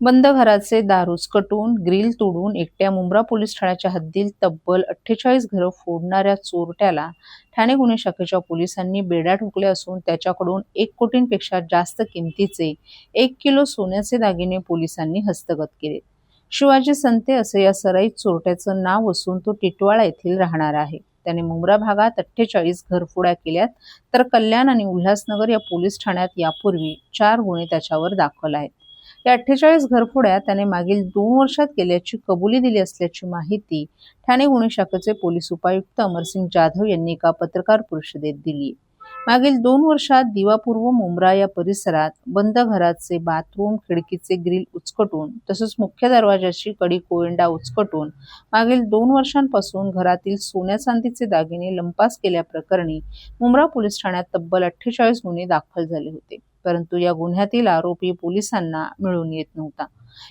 बंद घराचे दार उचकटून ग्रिल तोडून एकट्या मुंब्रा पोलीस ठाण्याच्या हद्दीत तब्बल 48 घरं फोडणाऱ्या चोरट्याला ठाणे गुन्हे शाखेच्या पोलिसांनी बेड्या ठोकल्या असून त्याच्याकडून 1 कोटींपेक्षा जास्त किमतीचे 1 किलो सोन्याचे दागिने पोलिसांनी हस्तगत केले. शिवाजी संते असं या सराईत चोरट्याचं नाव असून तो टिटवाळा येथील राहणार आहे. त्याने मुंब्रा भागात 48 घरफोड्या केल्यात, तर कल्याण आणि उल्हासनगर या पोलीस ठाण्यात यापूर्वी 4 गुन्हे त्याच्यावर दाखल आहेत. या 48 घरफोड्या त्याने मागील 2 वर्षात केल्याची कबुली दिली असल्याची माहिती ठाणे गुन्हे शाखेचे पोलीस उपायुक्त अमरसिंग जाधव यांनी एका पत्रकार परिषदेत दिली. मागील 2 वर्षात दिवापूर्व मुंब्रा या परिसरात बंद घराचे बाथरूम खिडकीचे ग्रिल उचकटून तसंच मुख्य दरवाजाची कडी कोयंडा उचकटून मागील 2 वर्षांपासून घरातील सोन्या चांदीचे दागिने लंपास केल्याप्रकरणी मुंब्रा पोलीस ठाण्यात तब्बल 48 गुन्हे दाखल झाले होते. परंतु या गुन्ह्यातील आरोपी पोलिसांना मिळून येत नव्हता.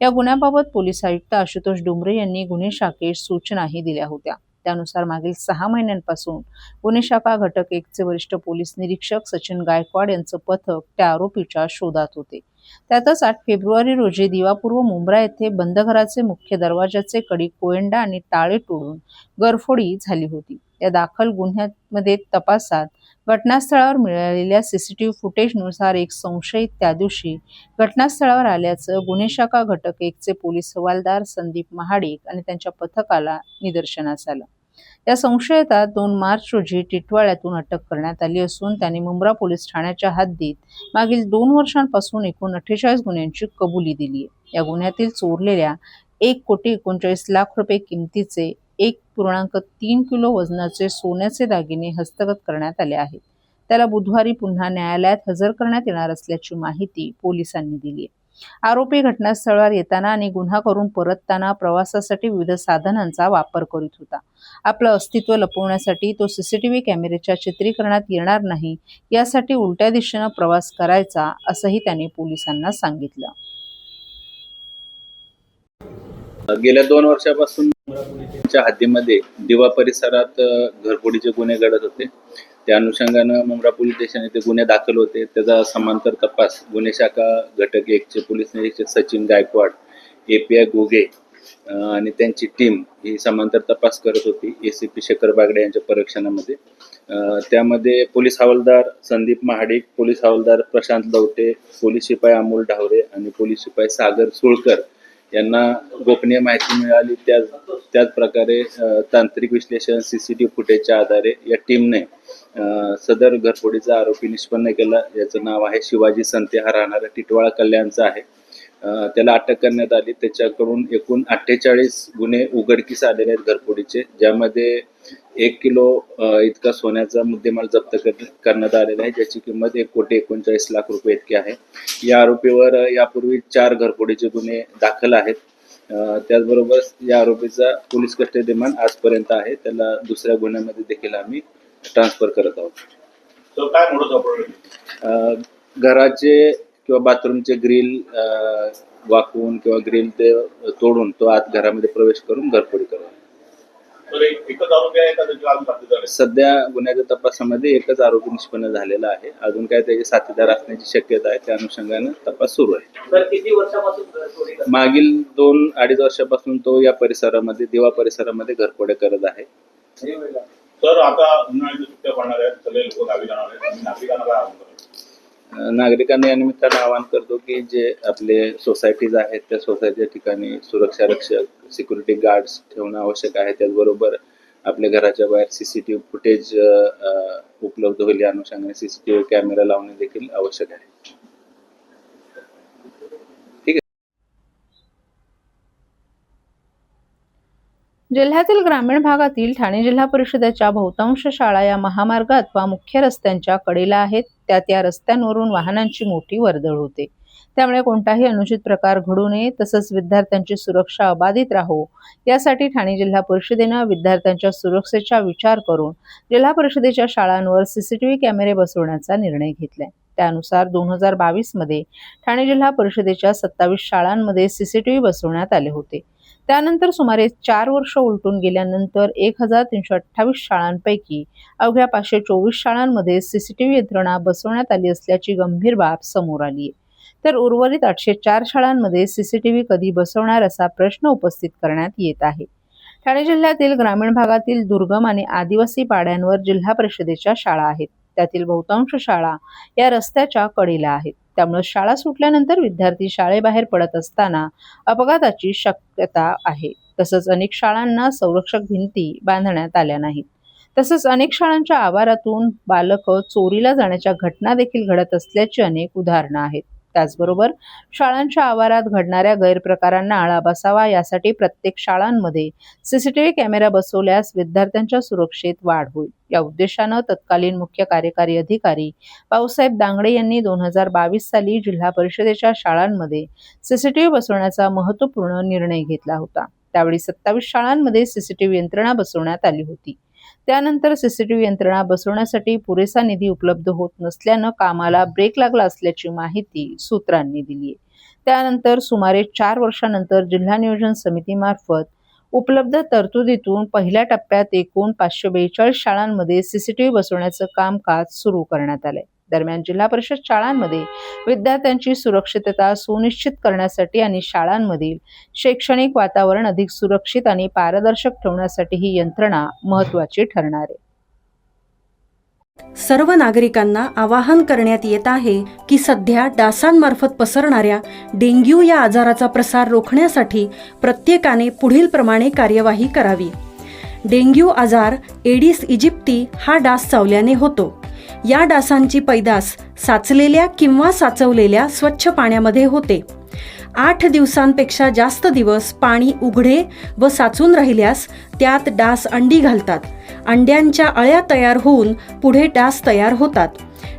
या गुन्ह्याबाबत पोलीस आयुक्त आशुतोष डुमरे यांनी गुन्हे शाखेस सूचनाही दिल्या होत्या. त्यानुसार मागील 6 महिन्यांपासून गुन्हे शाखा घटक 1 चे वरिष्ठ पोलीस निरीक्षक सचिन गायकवाड यांचं पथक त्या आरोपीच्या शोधात होते. त्यातच 8 फेब्रुवारी रोजी दिवापूर्व मुंब्रा येथे बंद घराचे मुख्य दरवाजाचे कडी कोयंडा आणि टाळे तोडून घरफोडी झाली होती. या दाखल गुन्ह्यामध्ये तपासात घटनास्थळावर मिळालेल्या सीसीटीव्ही फुटेजनुसार एक संशयित त्या दिवशी घटनास्थळावर आल्याचं गुन्हे शाखा घटक 1 चे पोलीस हवालदार संदीप महाडिक आणि त्यांच्या पथकाला निदर्शनास आलं. या संशयिताला 2 मार्च रोजी टिटवाळ्यातून अटक करण्यात आली असून त्यांनी मुंब्रा पोलीस ठाण्याच्या हद्दीत मागील 2 वर्षांपासून एकूण 48 गुन्ह्यांची कबुली दिली आहे. या गुन्ह्यातील चोरलेल्या 1,39,00,000 रुपये किमतीचे 1.3 किलो वजनाचे सोन्याचे दागिने हस्तगत करण्यात आले आहेत. त्याला बुधवारी पुन्हा न्यायालयात हजर करण्यात येणार असल्याची माहिती पोलिसांनी दिली आहे. आरोपी घटनास्थळावर येताना आणि गुन्हा करून परतताना प्रवासासाठी विविध साधनांचा वापर करीत होता. आपलं अस्तित्व लपवण्यासाठी तो सीसीटीव्ही कॅमेऱ्याच्या चित्रीकरणात येणार नाही यासाठी उलट्या दिशेनं प्रवास करायचा असंही त्याने पोलिसांना सांगितलं. गेल्या 2 वर्षापासून हद्दीमध्ये दिवा परिसरात घरफोडीचे गुन्हे घडत होते. त्या अनुषंगानं मुंब्रा पोलीस स्टेशन येथे गुन्हे दाखल होते. त्याचा समांतर तपास गुन्हे शाखा घटक 1 चे पोलीस निरीक्षक सचिन गायकवाड, API घुगे आणि त्यांची टीम ही समांतर तपास करत होती ACP शेखर बागडे यांच्या परीक्षणामध्ये. त्यामध्ये पोलीस हवालदार संदीप महाडिक, पोलीस हवालदार प्रशांत लवटे, पोलीस शिपाई अमोल ढावरे आणि पोलीस शिपाई सागर सुळकर यांना गोपनीय माहिती मिळाली. त्याच प्रकारे तांत्रिक विश्लेषण सीसीटीव्ही फुटेजच्या आधारे या टीमने सदर घरफोडीचा आरोपी निष्पन्न केला. याचं नाव आहे शिवाजी संते, हा राहणारा टिटवाळा कल्याणचा आहे. त्याला अटक करण्यात आली. त्याच्याकडून एकूण 48 गुन्हे उघडकीस आलेले आहेत घरफोडीचे, ज्यामध्ये 1 किलो इतका सोन्याचा मुद्देमाल जप्त करण्यात आलेला आहे, ज्याची किंमत 1,39,00,000 रुपये इतकी आहे. या आरोपीवर यापूर्वी 4 घरफोडीचे गुन्हे दाखल आहेत. त्याचबरोबर या आरोपीचा पोलीस कस्टडी रिमांड आजपर्यंत आहे. त्याला दुसऱ्या गुन्ह्यामध्ये देखील आम्ही ट्रान्सफर करत आहोत. घराचे किंवा बाथरूमचे ग्रिल वाकवून किंवा ग्रिल ते तोडून तो आत घरामध्ये प्रवेश करून घरफोडी करतो. सध्या गुन्ह्याच्या तपासामध्ये एकच आरोपी निष्पन्न झालेला आहे. अजून काय त्याचे साथीदार असण्याची शक्यता आहे. त्या अनुषंगाने तपास सुरू आहे. मागील 2-2.5 वर्षापासून तो या परिसरामध्ये दिवा परिसरामध्ये घरफोड्या करत आहे. तर आता उन्हाळ्याच्या सुट्ट्या पडणार आहेत, सगळे लोक गावी जाणार आहेत. नागरिकांना काय आवाहन करायचं? नागरिकांना या निमित्तानं आवाहन करतो की जे आपले सोसायटीज आहेत त्या सोसायटीच्या ठिकाणी सुरक्षा रक्षक, सिक्युरिटी गार्ड्स ठेवणं आवश्यक आहे. त्याचबरोबर आपल्या घराच्या बाहेर सीसीटीव्ही फुटेज उपलब्ध होईल या अनुषंगाने सीसीटीव्ही कॅमेरा लावणे देखील आवश्यक आहे. जिल्ह्यातील ग्रामीण भागातील ठाणे जिल्हा परिषदेच्या बहुतांश शाळा या महामार्ग अथवा मुख्य रस्त्यांच्या कडेला आहेत. त्यात या रस्त्यांवरून वाहनांची मोठी वर्दळ होते. त्यामुळे कोणताही अनुचित प्रकार घडू नये तसंच विद्यार्थ्यांची सुरक्षा अबाधित राहो यासाठी ठाणे जिल्हा परिषदेनं विद्यार्थ्यांच्या सुरक्षेचा विचार करून जिल्हा परिषदेच्या शाळांवर सीसीटीव्ही कॅमेरे बसवण्याचा निर्णय घेतलाय. त्यानुसार 2022 मध्ये ठाणे जिल्हा परिषदेच्या 27 शाळांमध्ये सीसीटीव्ही बसवण्यात आले होते. त्यानंतर सुमारे 4 वर्ष उलटून गेल्यानंतर 1,328 शाळांपैकी अवघ्या 524 शाळांमध्ये सीसीटीव्ही यंत्रणा बसवण्यात आली असल्याची गंभीर बाब समोर आली आहे. तर उर्वरित 804 शाळांमध्ये सीसीटीव्ही कधी बसवणार असा प्रश्न उपस्थित करण्यात येत आहे. ठाणे जिल्ह्यातील ग्रामीण भागातील दुर्गम आणि आदिवासी पाड्यांवर जिल्हा परिषदेच्या शाळा आहेत. त्यातील बहुतांश शाळा या रस्त्याच्या कडेला आहेत. त्यामुळे शाळा सुटल्यानंतर विद्यार्थी शाळेबाहेर पडत असताना अपघाताची शक्यता आहे. तसंच अनेक शाळांना संरक्षक भिंती बांधण्यात आल्या नाहीत. तसंच अनेक शाळांच्या आवारातून बालकं चोरीला जाण्याच्या घटना देखील घडत असल्याची अनेक उदाहरणं आहेत. त्याचबरोबर शाळांच्या आवारात घडणाऱ्या गैरप्रकारांना आळा बसावा यासाठी प्रत्येक शाळांमध्ये सीसीटीव्ही कॅमेरा बसवल्यास विद्यार्थ्यांच्या सुरक्षेत वाढ होईल. या उद्देशानं तत्कालीन मुख्य कार्यकारी अधिकारी भाऊसाहेब दांगडे यांनी 2022 साली जिल्हा परिषदेच्या शाळांमध्ये सीसीटीव्ही बसवण्याचा महत्त्वपूर्ण निर्णय घेतला होता. त्यावेळी 27 शाळांमध्ये सीसीटीव्ही यंत्रणा बसवण्यात आली होती. त्यानंतर सीसीटीव्ही यंत्रणा बसवण्यासाठी पुरेसा निधी उपलब्ध होत नसल्यानं कामाला ब्रेक लागला असल्याची माहिती सूत्रांनी दिली आहे. त्यानंतर सुमारे 4 वर्षांनंतर जिल्हा नियोजन समितीमार्फत उपलब्ध तरतुदीतून पहिल्या टप्प्यात एकूण 542 शाळांमध्ये सीसीटीव्ही बसवण्याचं कामकाज सुरू करण्यात आलंय. दरम्यान जिल्हा परिषद शाळांमध्ये विद्यार्थ्यांची सुरक्षितता सुनिश्चित करण्यासाठी आणि शाळांमधील शैक्षणिक वातावरण अधिक सुरक्षित आणि पारदर्शक ठेवण्यासाठी ही यंत्रणा महत्त्वाची ठरणार आहे. सर्व नागरिकांना आवाहन करण्यात येत आहे की सध्या डासांमार्फत पसरणाऱ्या डेंग्यू या आजाराचा प्रसार रोखण्यासाठी प्रत्येकाने पुढील प्रमाणे कार्यवाही करावी. डेंग्यू आजार एडिस इजिप्ती हा डास चावल्याने होतो. या डासांची पैदास साचलेल्या किंवा साचवलेल्या स्वच्छ पाण्यामध्ये होते. 8 दिवसांपेक्षा जास्त दिवस पाणी उघडे व साचून राहिल्यास त्यात डास अंडी घालतात. अंड्यांच्या अळ्या तयार होऊन पुढे डास तयार होतात.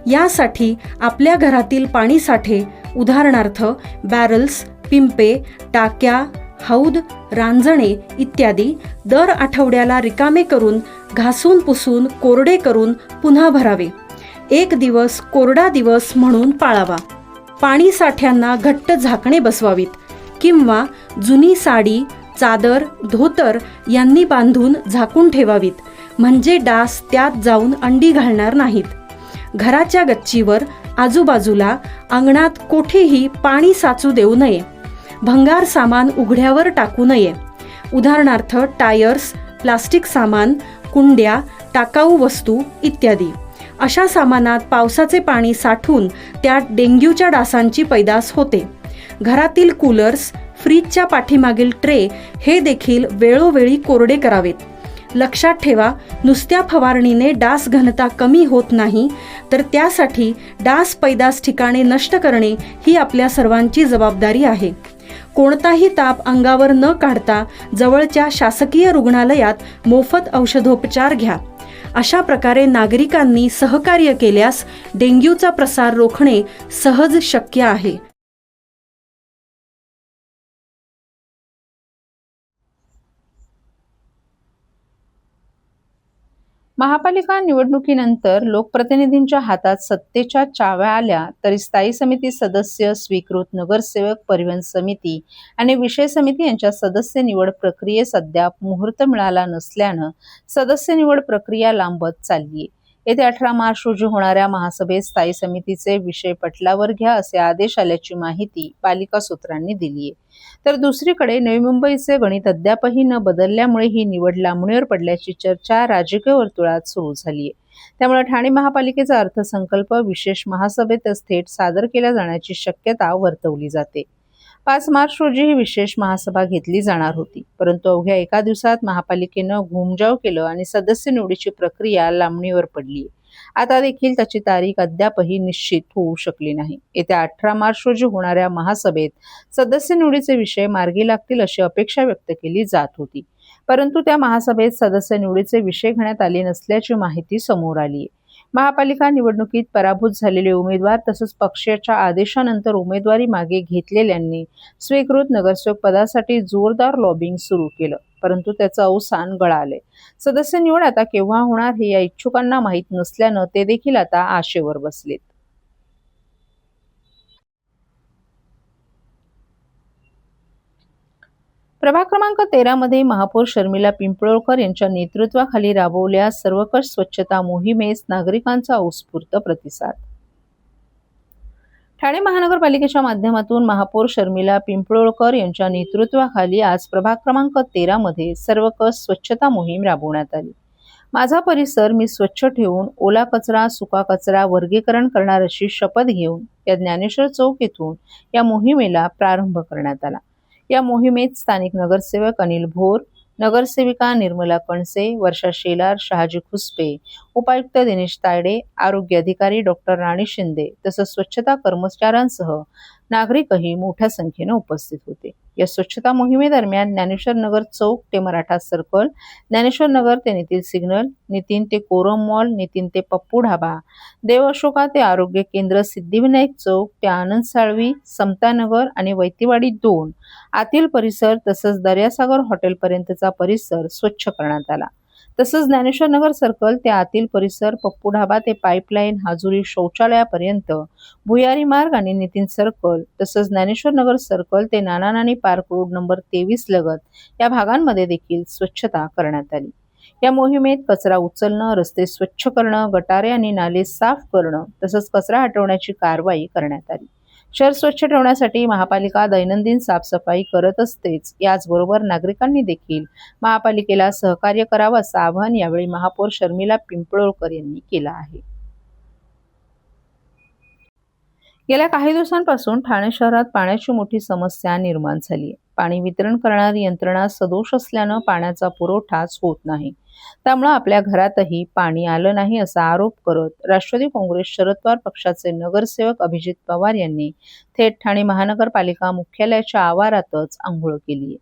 यासाठी आपल्या घरातील पाणीसाठे उदाहरणार्थ बॅरल्स, पिंपे, टाक्या, हौद, रांजणे इत्यादी दर आठवड्याला रिकामे करून घासून पुसून कोरडे करून पुन्हा भरावे. 1 दिवस कोरडा दिवस म्हणून पाळावा. पाणी साठ्यांना घट्ट झाकणे बसवावीत किंवा जुनी साडी, चादर, धोतर यांनी बांधून झाकून ठेवावीत, म्हणजे डास त्यात जाऊन अंडी घालणार नाहीत. घराच्या गच्चीवर, आजूबाजूला, अंगणात कोठेही पाणी साचू देऊ नये. भंगार सामान उघड्यावर टाकू नये. उदाहरणार्थ टायर्स, प्लास्टिक सामान, कुंड्या, टाकाऊ वस्तू इत्यादी. अशा सामानात पावसाचे पाणी साठून त्यात डेंग्यूच्या डासांची पैदास होते. घरातील कूलर्स, फ्रीजच्या पाठीमागील ट्रे हे देखील वेळोवेळी कोरडे करावेत. लक्षात ठेवा, नुसत्या फवारणीने डास घनता कमी होत नाही, तर त्यासाठी डास पैदास ठिकाणे नष्ट करणे ही आपल्या सर्वांची जबाबदारी आहे. कोणताही ताप अंगावर न काढता जवळच्या शासकीय रुग्णालयात मोफत औषधोपचार घ्या. अशा प्रकारे नागरिकांनी सहकार्य केल्यास डेंग्यूचा प्रसार रोखणे सहज शक्य आहे. महापालिका निवडणुकीनंतर लोकप्रतिनिधींच्या हातात सत्तेच्या चाव्या आल्या तरी स्थायी समिती सदस्य, स्वीकृत नगरसेवक, परिवहन समिती आणि विषय समिती यांच्या सदस्य निवड प्रक्रियेस अद्याप मुहूर्त मिळाला नसल्यानं सदस्य निवड प्रक्रिया लांबत चाललीये. येत्या 18 मार्च रोजी होणाऱ्या महासभेत स्थायी समितीचे विषय पटलावर घ्या असे आदेश आल्याची माहिती पालिका सूत्रांनी दिली आहे. तर दुसरीकडे नवी मुंबईचे गणित अद्यापही न बदलल्यामुळे ही निवड लांबणीवर पडल्याची चर्चा राजकीय वर्तुळात सुरू झाली आहे. त्यामुळे ठाणे महापालिकेचा अर्थसंकल्प विशेष महासभेतच थेट सादर केला जाण्याची शक्यता वर्तवली जाते. 5 मार्च रोजी ही विशेष महासभा घेतली जाणार होती, परंतु अवघ्या एका दिवसात महापालिकेनं घुमजाव केलं आणि सदस्य निवडीची प्रक्रिया लांबणीवर पडली. आता देखील त्याची तारीख अद्यापही निश्चित होऊ शकली नाही. येत्या 18 मार्च रोजी होणाऱ्या महासभेत सदस्य निवडीचे विषय मार्गी लागतील अशी अपेक्षा व्यक्त केली जात होती, परंतु त्या महासभेत सदस्य निवडीचे विषय घेण्यात आले नसल्याची माहिती समोर आली आहे. महापालिका निवडणुकीत पराभूत झालेले उमेदवार तसंच पक्षाच्या आदेशानंतर उमेदवारी मागे घेतलेल्यांनी स्वीकृत नगरसेवक पदासाठी जोरदार लॉबिंग सुरू केलं, परंतु त्याचं अवसान गळालंय. सदस्य निवड आता केव्हा होणार हे या इच्छुकांना माहीत नसल्यानं ते देखील आता आशेवर बसलेत. प्रभाग क्रमांक 13 मध्ये महापौर शर्मिला पिंपळकर यांच्या नेतृत्वाखाली राबवल्या सर्वकष स्वच्छता मोहिमेस नागरिकांचा उत्स्फूर्त प्रतिसाद. ठाणे महानगरपालिकेच्या माध्यमातून महापौर शर्मिला पिंपळोळकर यांच्या नेतृत्वाखाली आज प्रभाग क्रमांक 13 मध्ये सर्वकष स्वच्छता मोहीम राबवण्यात आली. माझा परिसर मी स्वच्छ ठेवून ओला कचरा सुका कचरा वर्गीकरण करणार अशी शपथ घेऊन या ज्ञानेश्वर चौक येथून या मोहिमेला प्रारंभ करण्यात आला. या मोहिमेत स्थानिक नगरसेवक अनिल भोर, नगरसेविका निर्मला कणसे, वर्षा शेलार, शहाजी खुसपे, उपायुक्त दिनेश तायडे, आरोग्य अधिकारी डॉक्टर राणी शिंदे तसंच स्वच्छता कर्मचाऱ्यांसह नागरिकही मोठ्या संख्येने उपस्थित होते. या स्वच्छता मोहिमेदरम्यान ज्ञानेश्वर नगर चौक ते मराठा सर्कल, ज्ञानेश्वर नगर ते नितीन सिग्नल, नितीन ते कोरम मॉल, नितीन ते पप्पू ढाबा, देव अशोका ते आरोग्य केंद्र, सिद्धिविनायक चौक ते आनंद साळवी, समतानगर आणि वैतीवाडी 2 आतील परिसर तसंच दर्यासागर हॉटेलपर्यंतचा परिसर स्वच्छ करण्यात आला. तसंच ज्ञानेश्वर नगर सर्कल ते आतील परिसर, पप्पू ढाबा ते पाईपलाईन, हाजुरी शौचालयापर्यंत, भुयारी मार्ग आणि नितीन सर्कल तसंच ज्ञानेश्वर नगर सर्कल ते नाना नानी पार्क रोड नंबर 23 लगत या भागांमध्ये देखील स्वच्छता करण्यात आली. या मोहिमेत कचरा उचलणं, रस्ते स्वच्छ करणं, गटारे आणि नाले साफ करणं तसंच कचरा हटवण्याची कारवाई करण्यात आली. शहर स्वच्छ ठेवण्यासाठी महापालिका दैनंदिन साफसफाई करत असतेच. याचबरोबर नागरिकांनी देखील महापालिकेला सहकार्य करावं असं आवाहन यावेळी महापौर शर्मिला पिंपळोळकर यांनी केलं आहे. गेल्या काही दिवसांपासून ठाणे शहरात पाण्याची मोठी समस्या निर्माण झाली आहे. पाणी वितरण करणारी यंत्रणा सदोष असल्यानं पाण्याचा पुरवठाच होत नाही. त्यामुळे आपल्या घरातही पाणी आलं नाही असा आरोप करत राष्ट्रवादी काँग्रेस शरद पवार पक्षाचे नगरसेवक अभिजित पवार यांनी थेट ठाणे महानगरपालिका मुख्यालयाच्या आवारातच आंघोळ केली आहे.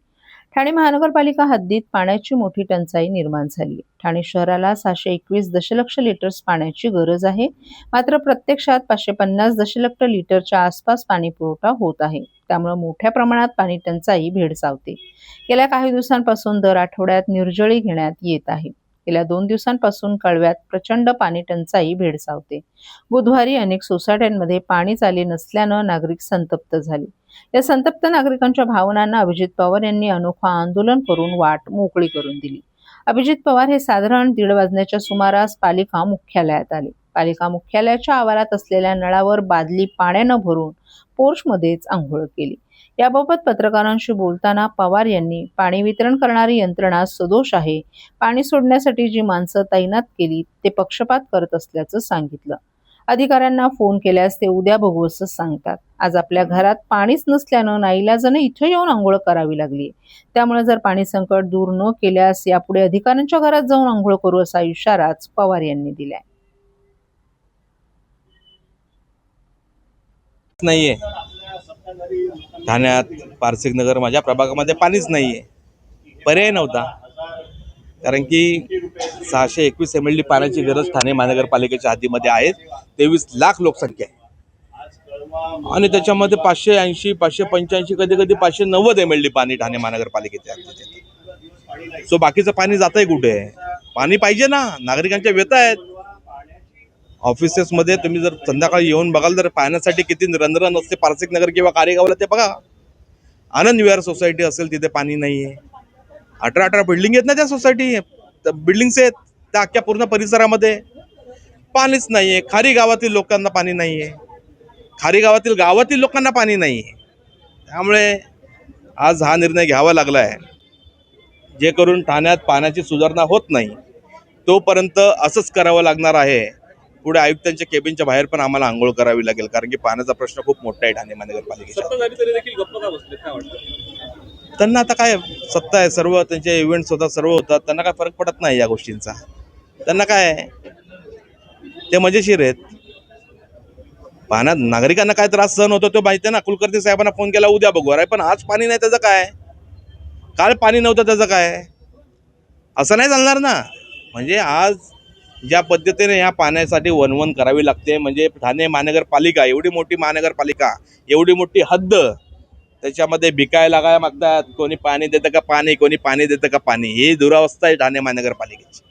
ठाणे महानगरपालिका हद्दीत पाण्याची मोठी टंचाई निर्माण झाली आहे. ठाणे शहराला 621 दशलक्ष लिटर्स पाण्याची गरज आहे. मात्र प्रत्यक्षात 550 दशलक्ष लिटरच्या आसपास पाणी पुरवठा होत आहे. त्यामुळे मोठ्या प्रमाणात पाणी टंचाई भेडसावते. गेल्या काही दिवसांपासून दर आठवड्यात निर्जळी घेण्यात येत आहे. गेल्या 2 दिवसांपासून कळव्यात प्रचंड पाणी टंचाई भेडसावते. बुधवारी अनेक सोसायट्यांमध्ये पाणीच आले नसल्यानं नागरिक संतप्त झाले. या संतप्त नागरिकांच्या भावनांना अभिजित पवार यांनी अनोखं आंदोलन करून वाट मोकळी करून दिली. अभिजित पवार हे साधारण 1:30 वाजण्याच्या सुमारास पालिका मुख्यालयात आले. पालिका मुख्यालयाच्या आवारात असलेल्या नळावर बादली पाण्यानं भरून पोर्चमध्येच आंघोळ केली. याबाबत पत्रकारांशी बोलताना पवार यांनी पाणी वितरण करणारी यंत्रणा सदोष आहे. पाणी सोडण्यासाठी जी माणसं तैनात केली ते पक्षपात करत असल्याचं सांगितलं. अधिकाऱ्यांना फोन केल्यास ते उद्या बघू असं सांगतात. आज आपल्या घरात पाणीच नसल्यानं नाईलाजानं इथं येऊन आंघोळ करावी लागली. त्यामुळे जर पाणी संकट दूर न केल्यास यापुढे अधिकाऱ्यांच्या घरात जाऊन आंघोळ करू असा इशाराच पवार यांनी दिलाय. नाहीये ठाण्यात पारसिक नगर माझ्या प्रभागामध्ये पाणीच नाहीये. पर्याय नव्हता, कारण की 621 MLD पाण्याची गरज ठाणे महानगरपालिकेच्या हद्दीमध्ये आहे. 23 लाख लोकसंख्या आहे आणि त्याच्यामध्ये 580, 585, कधी कधी 590 MLD पाणी ठाणे महानगरपालिकेच्या हद्दीत येते. सो बाकीचं पाणी जातंय कुठे? पाणी पाहिजे ना, नागरिकांच्या व्यथा आहेत. ऑफिसेसमध्ये तुम्ही जर संध्याकाळी येऊन बघाल तर पाण्यासाठी किती रणरण असते पारसिक नगर किंवा कारेगावला ते बघा. आनंद विहार सोसायटी असेल तिथे पाणी नाही आहे. 18 बिल्डिंग आहेत ना त्या सोसायटी, बिल्डिंग्स आहेत त्या अख्ख्या पूर्ण परिसरामध्ये पाणीच नाही आहे. खारी गावातील लोकांना पाणी नाही आहे. खारी गावातील लोकांना पाणी नाही आहे. त्यामुळे आज हा निर्णय घ्यावा लागला आहे. जे करून ठाण्यात पाण्याची सुधारणा होत नाही तोपर्यंत असंच करावं लागणार आहे. पुढे आयुक्तांच्या केबिनच्या बाहेर पण आम्हाला आंघोळ करावी लागेल, कारण की पाण्याचा प्रश्न खूप मोठा आहे ठाणे महानगरपालिकेचा. त्यांना आता काय सत्ता आहे, सर्व त्यांचे इव्हेंट्स होतात, सर्व होतात, त्यांना काय फरक पडत नाही या गोष्टींचा. त्यांना काय ते मजेशीर आहेत. पाण्यात नागरिकांना काय त्रास सहन होतो तो माहिती आहे ना. कुलकर्णी साहेबांना फोन केला उद्या बघू, अरे पण आज पाणी नाही त्याचं काय, काल पाणी नव्हतं त्याचं काय, असं नाही चालणार ना. म्हणजे आज ज्या पद्धतीने या पाण्यासाठी वणवण करावी लागते, म्हणजे ठाणे महानगरपालिका एवढी मोठी महानगरपालिका, एवढी मोठी हद्द, त्याच्यामध्ये भिकायला काय मागतात, कोणी पाणी देतं का पाणी, कोणी पाणी देतं का पाणी, ही दुरावस्था आहे ठाणे महानगरपालिकेची.